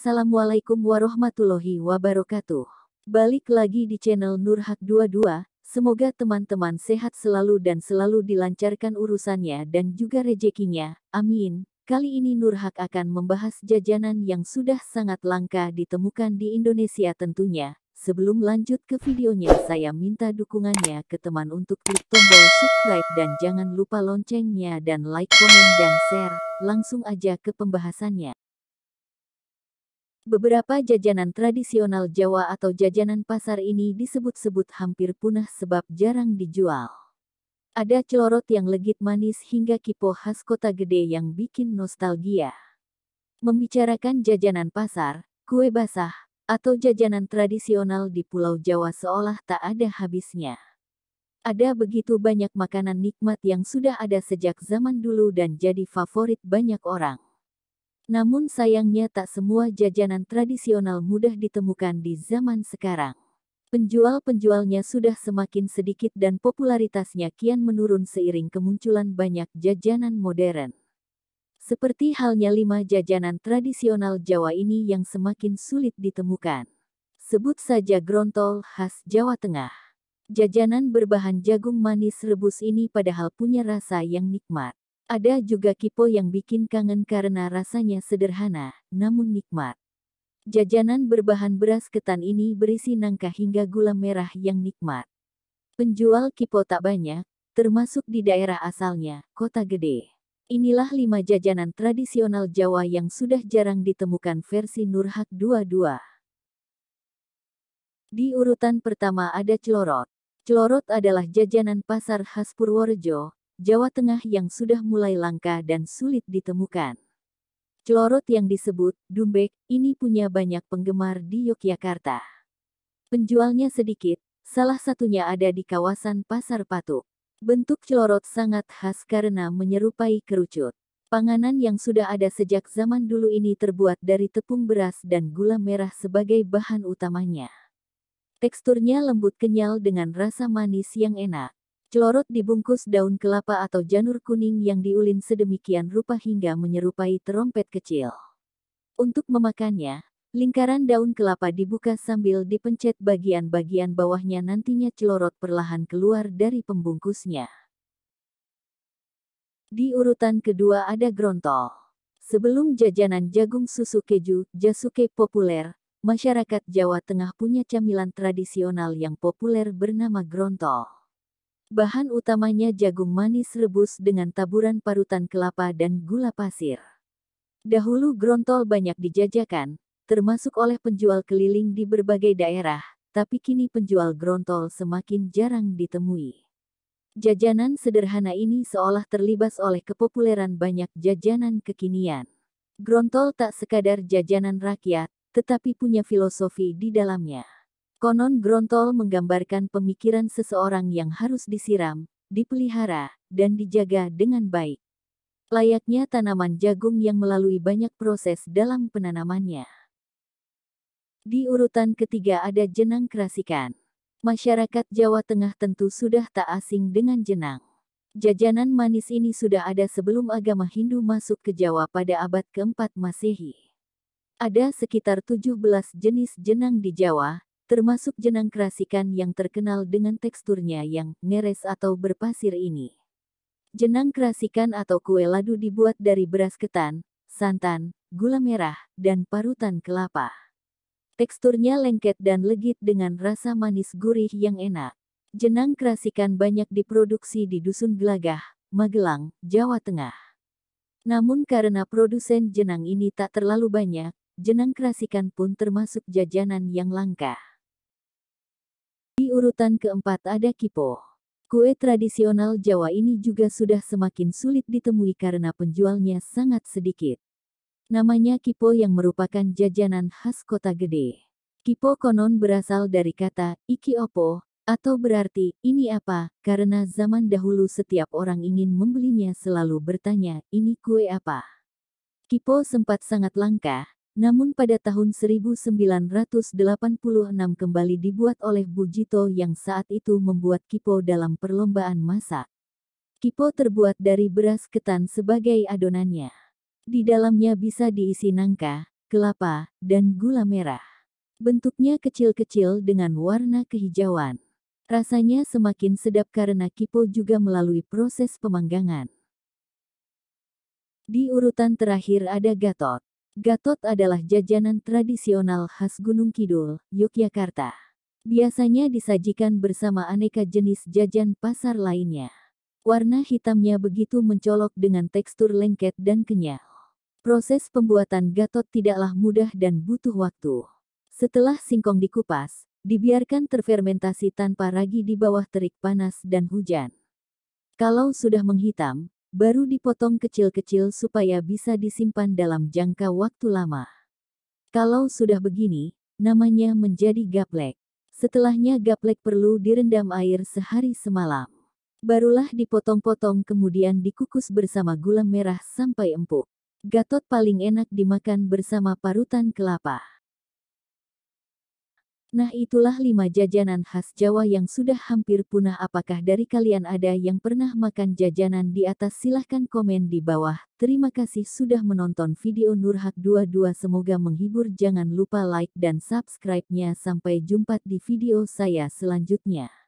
Assalamualaikum warahmatullahi wabarakatuh. Balik lagi di channel Nurhak22. Semoga teman-teman sehat selalu dan selalu dilancarkan urusannya dan juga rezekinya. Amin. Kali ini Nurhak akan membahas jajanan yang sudah sangat langka ditemukan di Indonesia tentunya. Sebelum lanjut ke videonya, saya minta dukungannya ke teman untuk klik tombol subscribe dan jangan lupa loncengnya dan like, komen, dan share. Langsung aja ke pembahasannya. Beberapa jajanan tradisional Jawa atau jajanan pasar ini disebut-sebut hampir punah sebab jarang dijual. Ada celorot yang legit manis hingga kipo khas Kota Gede yang bikin nostalgia. Membicarakan jajanan pasar, kue basah, atau jajanan tradisional di Pulau Jawa seolah tak ada habisnya. Ada begitu banyak makanan nikmat yang sudah ada sejak zaman dulu dan jadi favorit banyak orang. Namun sayangnya tak semua jajanan tradisional mudah ditemukan di zaman sekarang. Penjual-penjualnya sudah semakin sedikit dan popularitasnya kian menurun seiring kemunculan banyak jajanan modern. Seperti halnya 5 jajanan tradisional Jawa ini yang semakin sulit ditemukan. Sebut saja grontol khas Jawa Tengah. Jajanan berbahan jagung manis rebus ini padahal punya rasa yang nikmat. Ada juga kipo yang bikin kangen karena rasanya sederhana, namun nikmat. Jajanan berbahan beras ketan ini berisi nangka hingga gula merah yang nikmat. Penjual kipo tak banyak, termasuk di daerah asalnya, Kota Gede. Inilah 5 jajanan tradisional Jawa yang sudah jarang ditemukan versi Nurhak22. Di urutan pertama ada celorot. Celorot adalah jajanan pasar khas Purworejo, Jawa Tengah yang sudah mulai langka dan sulit ditemukan. Celorot yang disebut dumbek ini punya banyak penggemar di Yogyakarta. Penjualnya sedikit, salah satunya ada di kawasan Pasar Patuk. Bentuk celorot sangat khas karena menyerupai kerucut. Panganan yang sudah ada sejak zaman dulu ini terbuat dari tepung beras dan gula merah sebagai bahan utamanya. Teksturnya lembut kenyal dengan rasa manis yang enak. Celorot dibungkus daun kelapa atau janur kuning yang diulin sedemikian rupa hingga menyerupai terompet kecil. Untuk memakannya, lingkaran daun kelapa dibuka sambil dipencet bagian-bagian bawahnya, nantinya celorot perlahan keluar dari pembungkusnya. Di urutan kedua ada grontol. Sebelum jajanan jagung susu keju, jasuke populer, masyarakat Jawa Tengah punya camilan tradisional yang populer bernama grontol. Bahan utamanya jagung manis rebus dengan taburan parutan kelapa dan gula pasir. Dahulu grontol banyak dijajakan, termasuk oleh penjual keliling di berbagai daerah, tapi kini penjual grontol semakin jarang ditemui. Jajanan sederhana ini seolah terlibas oleh kepopuleran banyak jajanan kekinian. Grontol tak sekadar jajanan rakyat, tetapi punya filosofi di dalamnya. Konon grontol menggambarkan pemikiran seseorang yang harus disiram, dipelihara, dan dijaga dengan baik. Layaknya tanaman jagung yang melalui banyak proses dalam penanamannya. Di urutan ketiga ada jenang kerasikan. Masyarakat Jawa Tengah tentu sudah tak asing dengan jenang. Jajanan manis ini sudah ada sebelum agama Hindu masuk ke Jawa pada abad ke-4 Masehi. Ada sekitar 17 jenis jenang di Jawa, termasuk jenang kerasikan yang terkenal dengan teksturnya yang ngeres atau berpasir ini. Jenang kerasikan atau kue ladu dibuat dari beras ketan, santan, gula merah, dan parutan kelapa. Teksturnya lengket dan legit dengan rasa manis gurih yang enak. Jenang kerasikan banyak diproduksi di Dusun Gelagah, Magelang, Jawa Tengah. Namun karena produsen jenang ini tak terlalu banyak, jenang kerasikan pun termasuk jajanan yang langka. Di urutan keempat ada kipo. Kue tradisional Jawa ini juga sudah semakin sulit ditemui karena penjualnya sangat sedikit. Namanya kipo yang merupakan jajanan khas Kota Gede. Kipo konon berasal dari kata iki opo, atau berarti ini apa, karena zaman dahulu setiap orang ingin membelinya selalu bertanya, ini kue apa? Kipo sempat sangat langka. Namun pada tahun 1986 kembali dibuat oleh Bu Jito yang saat itu membuat kipo dalam perlombaan masak. Kipo terbuat dari beras ketan sebagai adonannya. Di dalamnya bisa diisi nangka, kelapa, dan gula merah. Bentuknya kecil-kecil dengan warna kehijauan. Rasanya semakin sedap karena kipo juga melalui proses pemanggangan. Di urutan terakhir ada gatot. Gatot adalah jajanan tradisional khas Gunung Kidul, Yogyakarta. Biasanya disajikan bersama aneka jenis jajan pasar lainnya. Warna hitamnya begitu mencolok dengan tekstur lengket dan kenyal. Proses pembuatan gatot tidaklah mudah dan butuh waktu. Setelah singkong dikupas, dibiarkan terfermentasi tanpa ragi di bawah terik panas dan hujan. Kalau sudah menghitam, baru dipotong kecil-kecil supaya bisa disimpan dalam jangka waktu lama. Kalau sudah begini, namanya menjadi gaplek. Setelahnya gaplek perlu direndam air sehari semalam. Barulah dipotong-potong kemudian dikukus bersama gula merah sampai empuk. Gatot paling enak dimakan bersama parutan kelapa. Nah, itulah 5 jajanan khas Jawa yang sudah hampir punah. Apakah dari kalian ada yang pernah makan jajanan di atas? Silahkan komen di bawah. Terima kasih sudah menonton video Nurhak22. Semoga menghibur. Jangan lupa like dan subscribe-nya. Sampai jumpa di video saya selanjutnya.